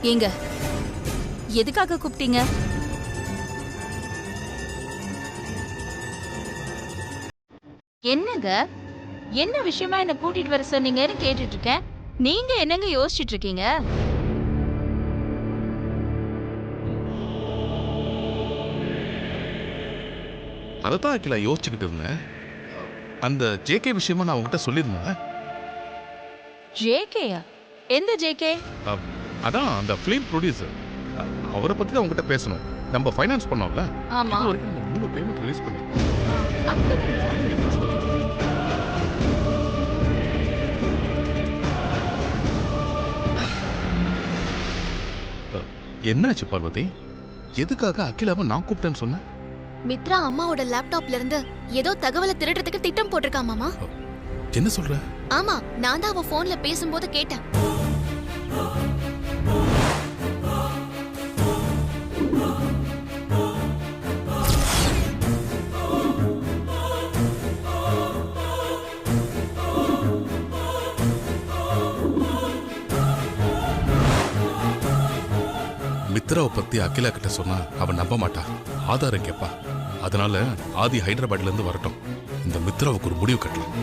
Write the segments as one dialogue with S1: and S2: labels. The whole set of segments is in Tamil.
S1: ஏங்க, எதுக்காக கூப்பிட்டீங்க? என்னங்க, என்ன விஷயமா என்ன கூட்டிட்டு வர சொன்னீங்கன்னு கேட்டுட்டு இருக்கேன். நீங்க என்னங்க யோசிச்சுட்டு இருக்கீங்க?
S2: அதைத்தான் அகிலா யோசிச்சுக்கிட்டு இருந்தேன். அந்த ஜேகே விஷயமா நான் உங்ககிட்ட சொல்லியிருந்தேன்.
S1: ஜேகேயா? எந்த ஜேகே?
S2: அதான் அந்த ஃபிலிம் ப்ரொடியூசர். அவரை பத்தி தான் உங்ககிட்ட பேசணும். நம்ம ஃபைனான்ஸ் பண்ணோம்ல,
S1: ஆமா.
S2: இது வரைக்கும் நம்ம 3 பேமெண்ட் ரிலீஸ் பண்ணிருக்கோம். என்னாச்சு பார்வதி? எதுக்காக அகிலாவை நான் கூப்பிட்டேன்னு சொன்னேன்?
S3: மித்ரா அம்மாவோட லேப்டாப்ல இருந்து ஏதோ தகவலை திருடுறதுக்கு திட்டம் போட்டிருக்கா மாமா.
S2: என்ன சொல்ற?
S3: ஆமா, நான் தான் அவ போன்ல பேசும்போது கேட்டேன்.
S2: மித்ராவை பத்தி அகிலா கிட்ட சொன்னா அவன் நம்ப மாட்டா, ஆதாரம் கேப்பா. அதனால ஆதி ஹைதராபாத்ல இருந்து வரட்டும், இந்த மித்ராவுக்கு ஒரு முடிவு கட்டலாம்.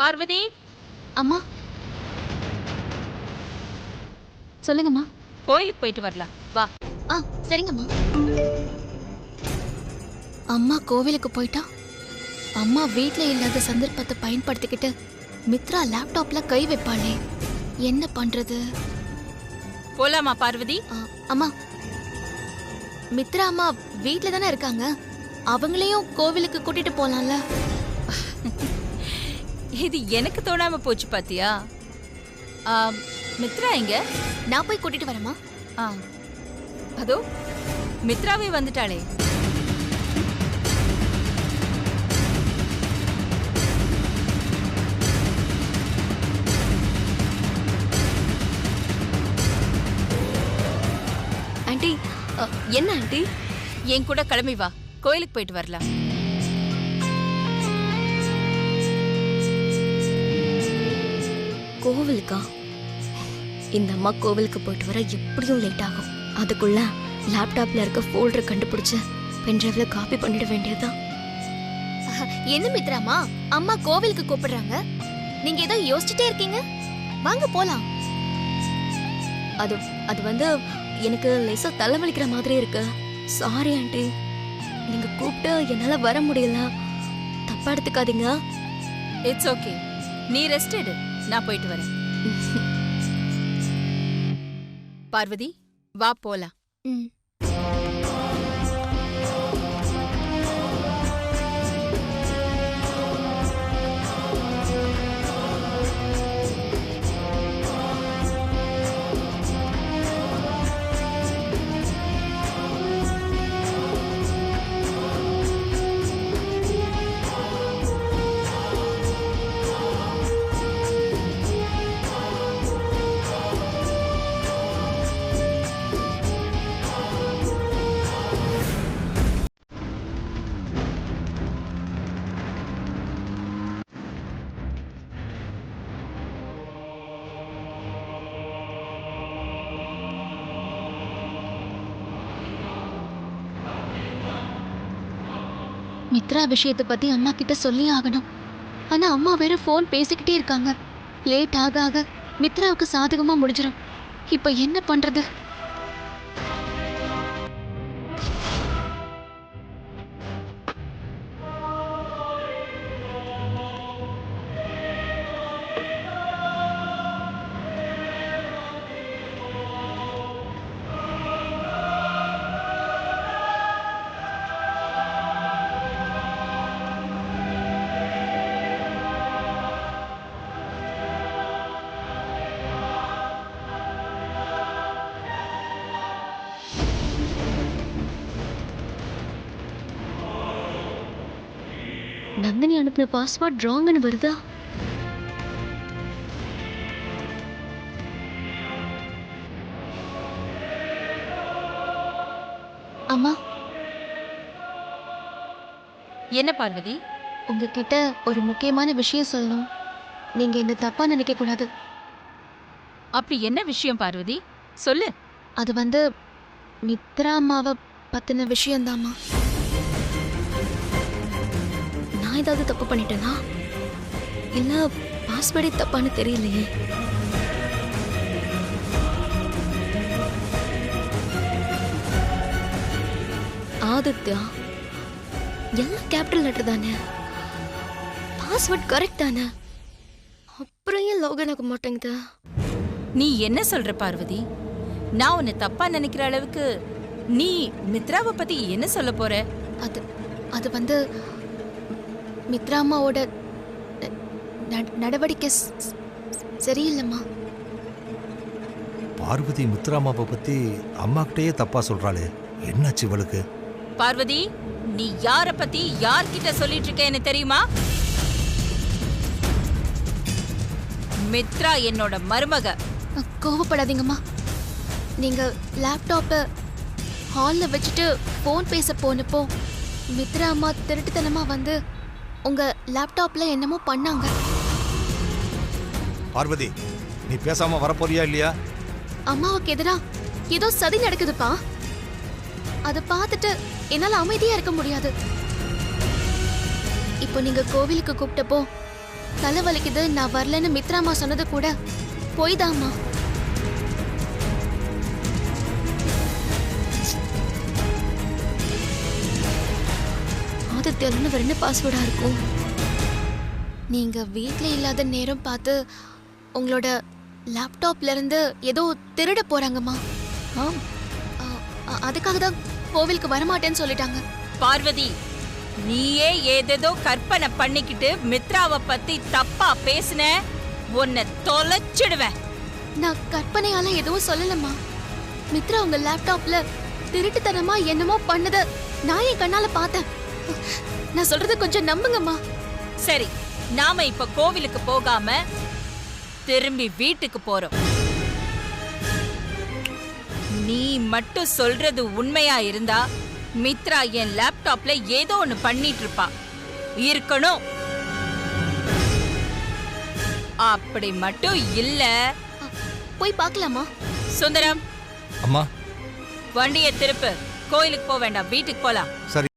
S1: பார்வதி,
S3: அம்மா சொல்லுங்கம்மா.
S1: கோயிலுக்கு போயிட்டு வரலாம் வா.
S3: சரிங்கம்மா. அம்மா கோவிலுக்கு போயிட்டா, அம்மா வீட்ல இல்லாத சந்தர்ப்பத்தை பயன்படுத்திக்கிட்டு மித்ரா லேப்டாப்ல கை வைப்பாளே, என்ன பண்றது?
S1: போலாமா பார்வதி?
S3: அம்மா, மித்ரா அம்மா வீட்ல தானே இருக்காங்க, அவங்களையும் கோவிலுக்கு கூட்டிட்டு போலாம்ல?
S1: இது எனக்கு தோணாம போச்சு பாத்தியா? மித்ரா எங்க?
S3: நான் போய் கூட்டிட்டு வரேம்மா.
S1: அதோ மித்ராவே வந்துட்டாளே.
S3: ஆண்டி, என்ன ஆண்டி?
S1: என் கூட கிளம்பி வா, கோயிலுக்கு போயிட்டு வரலாம்.
S3: கோவிலுக்கா? இந்த அம்மா கோவிலுக்கு போயிட்டு வர எப்படியும் லேட் ஆகும். அதுக்குள்ள லேப்டாப்ல இருக்க ஃபோல்டர் கண்டுபிடிச்சு பென்டிரைவ்ல காப்பி பண்ணிட வேண்டியதுதான். என்ன மித்ராமா, அம்மா கோவிலுக்கு கூப்பிடுறாங்க, நீங்க ஏதோ யோசிச்சுட்டே இருக்கீங்க? வாங்க போலாம். அது அது வந்து எனக்கு லேசா தலைவலிக்கிற மாதிரி இருக்கு. சாரி ஆண்டி, நீங்க கூப்பிட்டு என்னால வர முடியல, தப்பா எடுத்துக்காதீங்க.
S1: இட்ஸ் ஓகே, நீ ரெஸ்ட் எடு, நான் போயிட்டு வரேன்.
S4: பார்வதி, வா போலாம்.
S3: ம்.
S5: மித்ரா விஷயத்தை பத்தி அம்மா கிட்ட சொல்லி ஆகணும். ஆனா அம்மா வேற ஃபோன் பேசிக்கிட்டே இருக்காங்க. லேட் ஆக ஆக மித்ராவுக்கு சாதகமா முடிஞ்சிடும். இப்ப என்ன பண்றது? நந்தினி அனுப்பின பாஸ்வேர்ட் ராங்னு வருதா? அம்மா,
S1: என்ன பார்வதி?
S5: உங்ககிட்ட ஒரு முக்கியமான விஷயம் சொல்லணும். நீங்க என்ன தப்பா நினைக்க கூடாது.
S1: அப்படி என்ன விஷயம் பார்வதி? சொல்லு.
S5: அது வந்து மித்ரா அம்மாவை பத்தின விஷயம்தாம்மா.
S3: நான் ஏதாவது தப்பு பண்ணிட்டேனா? இல்ல பாஸ்வேர்டே தப்பான்னு தெரியலையே. ஆதித்யா, எல்லாம் கேபிட்டல் லெட்டர் தானே, பாஸ்வேர்ட் கரெக்ட் தானே, அப்புறம் ஏன் லாகின் ஆக மாட்டேங்குது?
S1: நீ என்ன சொல்ற பார்வதி? நான் உன்னை தப்பா நினைக்கிற அளவுக்கு நீ மித்ராவை பத்தி என்ன சொல்ல போற?
S5: அது அது வந்து மித்ரா அம்மாவோட நடவடிக்கை சரியில்லைம்மா.
S6: பார்வதி முத்துராமாவை பத்தி அம்மாக்கிட்டேயே தப்பா சொல்றாளே, என்னாச்சு இவளுக்கு?
S1: பார்வதி, நீ யார பத்தி யார்கிட்ட சொல்லிட்டு இருக்கேன்னு தெரியுமா? மித்ரா என்னோட மருமக.
S5: கோவப்படாதீங்கம்மா. நீங்க லேப்டாப்பை ஹாலில் வச்சுட்டு ஃபோன் பேச போனப்போ மித்ரா அம்மா திருட்டுத்தனமா வந்து உங்க லேப்டாப்ல என்னமோ பண்ணாங்க.
S6: பார்வதி, நீ பேசாம வரப்போறியா இல்லையா?
S5: அம்மாவுக்கு எதிரா ஏதோ சதி நடக்குதுப்பா. அதை பார்த்துட்டு என்னால அமைதியா இருக்க முடியாது. இப்போ நீங்க கோவிலுக்கு கூப்பிட்டப்போ தலை வலிக்குது நான் வரலன்னு மித்ராமா சொன்னது கூட போய்தாம்மா. ஆதித்யான்னு வேற என்ன பாஸ்வேர்டா இருக்கும்? நீங்க வீட்ல இல்லாத நேரம் பார்த்து உங்களோட லேப்டாப்ல இருந்து ஏதோ திருட போறாங்கம்மா. அதுக்காக தான் கோவிலுக்கு வரமாட்டேன்னு சொல்லிட்டாங்க.
S1: பார்வதி, நீயே ஏதேதோ கற்பனை பண்ணிக்கிட்டு மித்ராவை பத்தி தப்பா பேசுன, உன்னை தொலைச்சிடுவேன்.
S5: நான் கற்பனையால எதுவும் சொல்லலம்மா. மித்ரா உங்க லேப்டாப்ல திருட்டுத்தனமா என்னமோ பண்ணத நான் என் கண்ணால பார்த்தேன். நான் சொல்றத கொஞ்சம் நம்புங்கம்மா.
S1: சரி, நாம இப்ப கோவிலுக்கு போகாம திரும்பி வீட்டுக்கு போறோம். நீ மட்டும் சொல்றது உண்மையா இருந்தா மித்ரா என் லேப்டாப்ல ஏதோ ஒன்னு பண்ணிட்டு இருப்பா இருக்கணும். அப்படி மட்டும் இல்ல,
S5: போய் பார்க்கலாமா?
S1: சுந்தரம்,
S6: அம்மா,
S1: வண்டியை திருப்பு. கோயிலுக்கு போக வேண்டாம், வீட்டுக்கு போலாம்.
S6: சரி.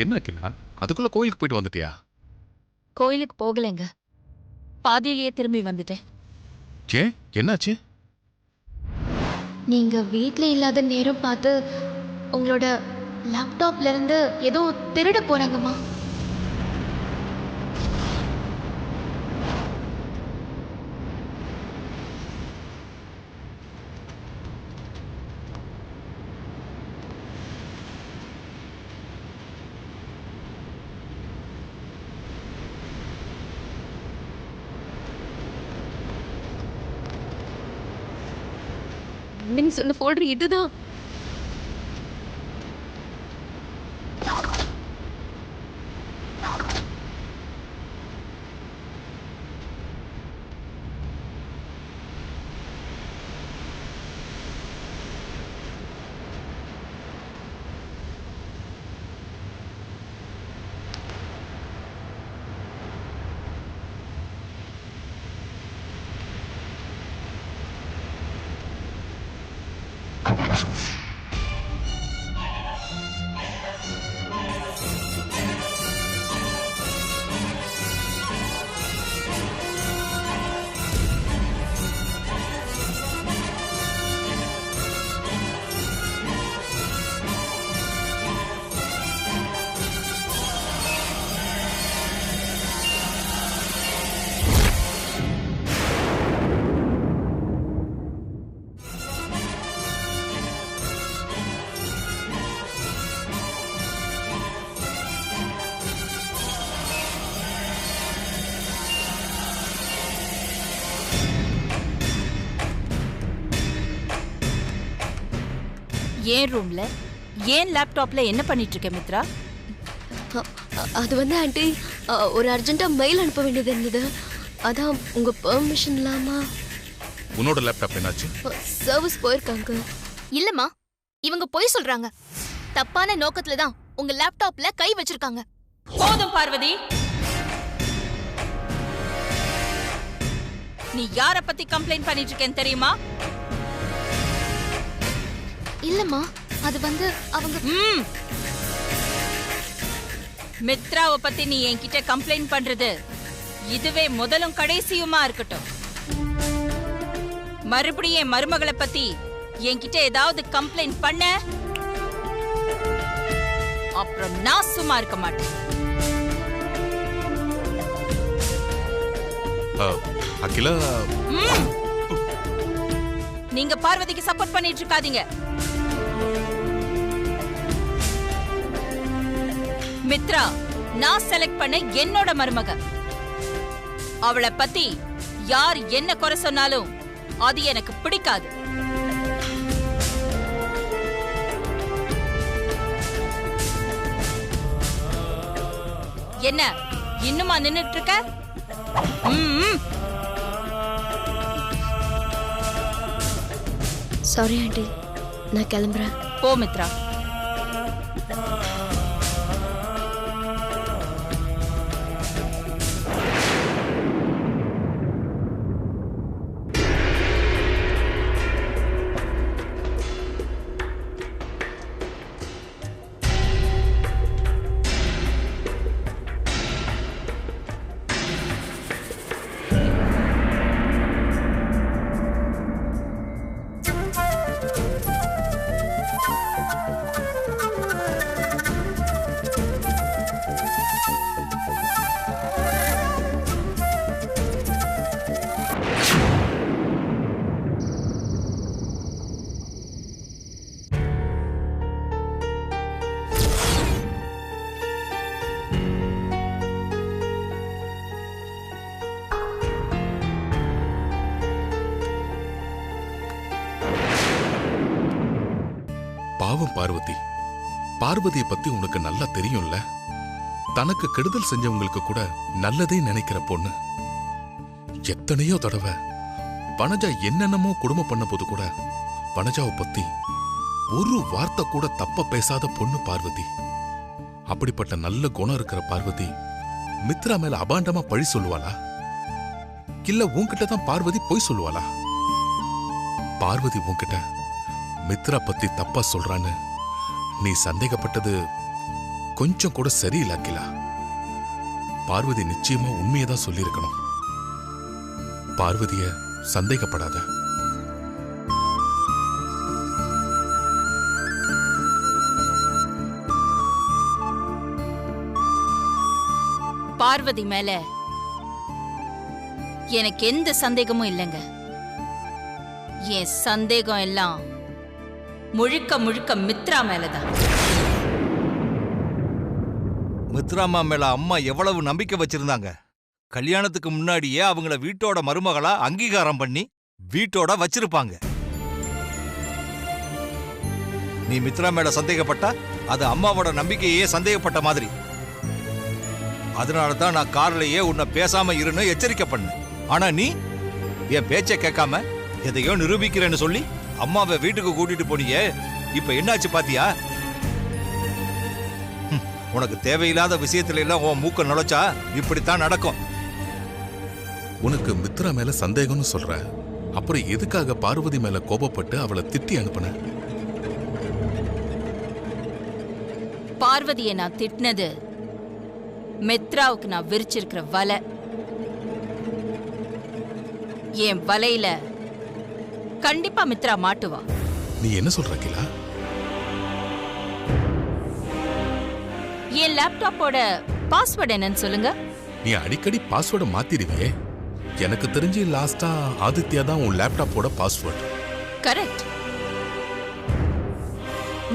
S2: என்ன அகிலா, அதுக்குள்ள கோயிலுக்கு போயிட்டு வந்துட்டியா?
S5: கோயிலுக்கு போகலைங்க, பாதியிலேயே திரும்பி வந்துட்டேன்.
S2: ஏன், என்னாச்சு?
S5: நீங்க வீட்ல இல்லாத நேரம் பார்த்து உங்களோட லேப்டாப்ல இருந்து ஏதோ திருட போறாங்கம்மா. நீங்க சொன்ன ஃபோல்டர் இதுதான்.
S1: ஏன் ரூம்ல ஏன் லேப்டாப்ல என்ன பண்ணிட்டு இருக்க மித்ரா?
S3: அது வந்து ஆண்டி, ஒரு அர்ஜென்ட்டா மெயில் அனுப்ப வேண்டியது இருந்தது. அதான் உங்க பெர்மிஷன் இல்லாம
S2: உன்னோட லேப்டாப் என்னாச்சு?
S3: சர்வீஸ் போயிருக்காங்க.
S4: இல்லம்மா, இவங்க பொய் சொல்றாங்க. தப்பான நோக்கத்துல தான் உங்க லேப்டாப்ல கை வச்சிருக்காங்க.
S1: போதும் பார்வதி, நீ யார பத்தி கம்ப்ளைண்ட் பண்ணிட்டு இருக்கேன்னு தெரியுமா?
S4: இல்லம்மா, அது வந்து அவங்க
S1: மித்ராவை பத்தி நீ என்கிட்ட கம்ப்ளைண்ட் பண்றது இதுவே முதலும் கடைசியுமா இருக்கட்டும். மறுபடியும் என் மருமகளை பத்தி என்கிட்ட ஏதாவது கம்ப்ளைண்ட் பண்ண, அப்புறம் நான் சும்மா இருக்க மாட்டேன்.
S2: அகிலா,
S1: நீங்க பார்வதிக்கு சப்போர்ட் பண்ணிட்டு இருக்காதீங்க. மித்ரா நான் செலக்ட் பண்ண என்னோட மருமக. அவளை பத்தி யார் என்ன குறை சொன்னாலும் அது எனக்கு பிடிக்காது. என்ன இன்னுமா நின்னுட்டு இருக்க?
S3: சாரி ஆண்டி, நான் கிளம்புறேன்.
S1: போ மித்ரா.
S2: பாவம் பார்வதி, பார்வதியை பத்தி உனக்கு நல்லா தெரியும்ல. தனக்கு கெடுதல் செஞ்சவங்களுக்கு கூட நல்லதே நினைக்கிற பொண்ணு. எத்தனையோ தடவை வனஜா என்னென்னமோ கொடுமை பண்ண போது கூட வனஜாவை பத்தி ஒரு வார்த்தை கூட தப்ப பேசாத பொண்ணு பார்வதி. அப்படிப்பட்ட நல்ல குணம் இருக்கிற பார்வதி மித்ரா மேல அபாண்டமா பழி சொல்லுவாளா? இல்ல உன்கிட்ட தான் பார்வதி பொய் சொல்லுவாளா? பார்வதி உன்கிட்ட மித்ரா பத்தி தப்பா சொல்றான்னு நீ சந்தேகப்பட்டது கொஞ்சம் கூட சரியில்லை அகிலா. பார்வதி நிச்சயமா உண்மையதான் சொல்லியிருக்கணும். பார்வதிய சந்தேகப்படாத.
S1: பார்வதி மேல எனக்கு எந்த சந்தேகமும் இல்லைங்க. என் சந்தேகம் எல்லாம் முழுக்க முழுக்க மித்ரா மேலதான்.
S6: மித்ராமா மேல அம்மா எவ்வளவு நம்பிக்கை வச்சிருந்தாங்க. கல்யாணத்துக்கு முன்னாடியே அவங்கள வீட்டோட மருமகளா அங்கீகாரம் பண்ணி வீட்டோட வச்சிருப்பாங்க. நீ மித்ரா மேல சந்தேகப்பட்டா அது அம்மாவோட நம்பிக்கையே சந்தேகப்பட்ட மாதிரி. அதனால தான் நான் கார்லயே உன்னை பேசாம இருன்னு எச்சரிக்கை பண்ணேன். ஆனா நீ என் பேச்சை கேட்காம எதையோ நிரூபிக்கிறேன்னு சொல்லி அம்மாவை வீட்டுக்கு கூட்டிட்டு போனியே. இப்ப என்னாச்சு பாத்தியா? உனக்கு தேவையில்லாத விஷயத்துல எல்லாம் உன் மூக்க நுழைச்சா இப்படித்தான் நடக்கும்.
S2: உனக்கு மித்ரா மேல சந்தேகம்னு சொல்ற, அப்புறம் எதுக்காக பார்வதி மேல கோபப்பட்டு அவளை திட்டி அனுப்புன?
S1: பார்வதியை நான் திட்டினது மித்ராவுக்கு நான் விரிச்சிருக்கிற வலை. என் வலையில கண்டிப்பா மித்ரா மாட்டுவா.
S2: நீ என்ன சொல்ற அகிலா?
S1: என் லேப்டாப்போட பாஸ்வேர்டு என்னன்னு சொல்லுங்க.
S2: நீ அடிக்கடி பாஸ்வேர்டை மாத்திடுவியே. எனக்கு தெரிஞ்சு லாஸ்டா ஆதித்யா தான் உன் லேப்டாப்போட பாஸ்வேர்டு.
S1: கரெக்ட்.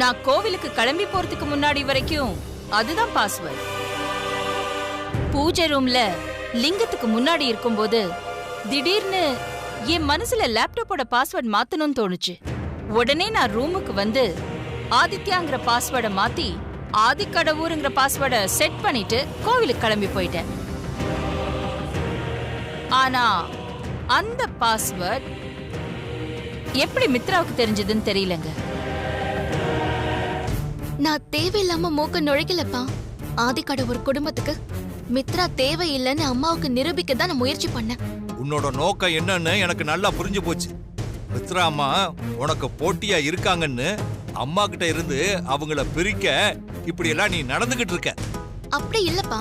S1: நான் கோவிலுக்கு கிளம்பி போறதுக்கு முன்னாடி வரைக்கும் அதுதான் பாஸ்வேர்டு. பூஜை ரூம்ல லிங்கத்துக்கு முன்னாடி இருக்கும்போது திடீர்னு என் மனசுல லேப்டாப்போட பாஸ்வேர்டு மாத்தணும்னு தோணுச்சு. உடனே நான் ரூமுக்கு வந்து ஆதித்யாங்கிற பாஸ்வேர்டை மாத்தி ஆதிக்கடவுருங்கிற பாஸ்வேர்டை செட் பண்ணிட்டு கோவிலுக்கு கிளம்பி போயிட்டேன். ஆனா அந்த பாஸ்வேர்ட் எப்படி மித்ராவுக்கு தெரிஞ்சதுன்னு தெரியலங்க.
S4: நான் தேவையில்லாம மூக்க நுழைக்கலப்பா. ஆதிக்கடவுர் குடும்பத்துக்கு மித்ரா தேவையில்லைன்னு அம்மாவுக்கு நிரூபிக்க தான் நான் முயற்சி பண்ணேன்.
S6: உன்னோட நோக்கம் என்னன்னு எனக்கு நல்லா புரிஞ்சு போச்சு. மித்ரா அம்மா உனக்கு போட்டியா இருக்காங்கன்னு அம்மா கிட்ட இருந்து அவங்கள பிரிக்க இப்படி எல்லாம் நீ நடந்துகிட்டு இருக்க.
S4: அப்படி இல்லப்பா.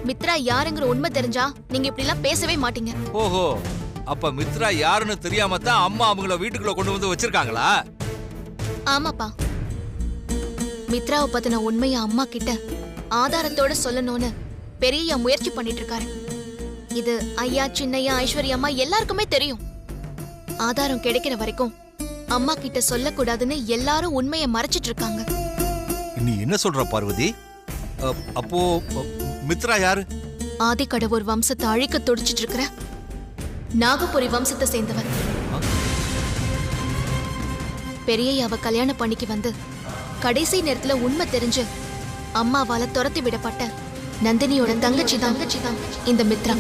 S4: மித்ரா யாருங்கிற உண்மை தெரிஞ்சா நீங்க இப்படி எல்லாம் பேசவே மாட்டீங்க.
S6: ஓஹோ, அப்ப மித்ரா யாருன்னு தெரியாம தான் அம்மா அவங்கள வீட்டுக்குள்ள கொண்டு வந்து வச்சிருக்காங்களா?
S4: ஆமாப்பா. மித்ராவை பத்தின உண்மையை அம்மா கிட்ட ஆதாரத்தோட சொல்லணும்னு பெரிய முயற்சி பண்ணிட்டு இருக்காரு. இது ஐயா, சின்னையா, ஐஸ்வர்யம்மா எல்லாருக்குமே தெரியும். ஆதாரம் கிடைக்கிற வரைக்கும் அம்மா கிட்ட சொல்லக்கூடாதுன்னு எல்லாரும் உண்மையை மறைச்சிட்டு இருக்காங்க.
S6: நீ என்ன சொல்ற பார்வதி? அப்போ மித்ரா யாரு?
S4: ஆதிக்கடவுர் வம்சத்தை அழிக்க துடிச்சிட்டு இருக்கிற நாகபுரி வம்சத்தை சேர்ந்தவர். பெரியய்யாவை கல்யாணம் பண்ணிக்கு வந்து கடைசி நேரத்துல உண்மை தெரிஞ்சு அம்மாவால துரத்தி விடப்பட்ட நந்தினியோட தங்கச்சி தான் இந்த மித்ரா.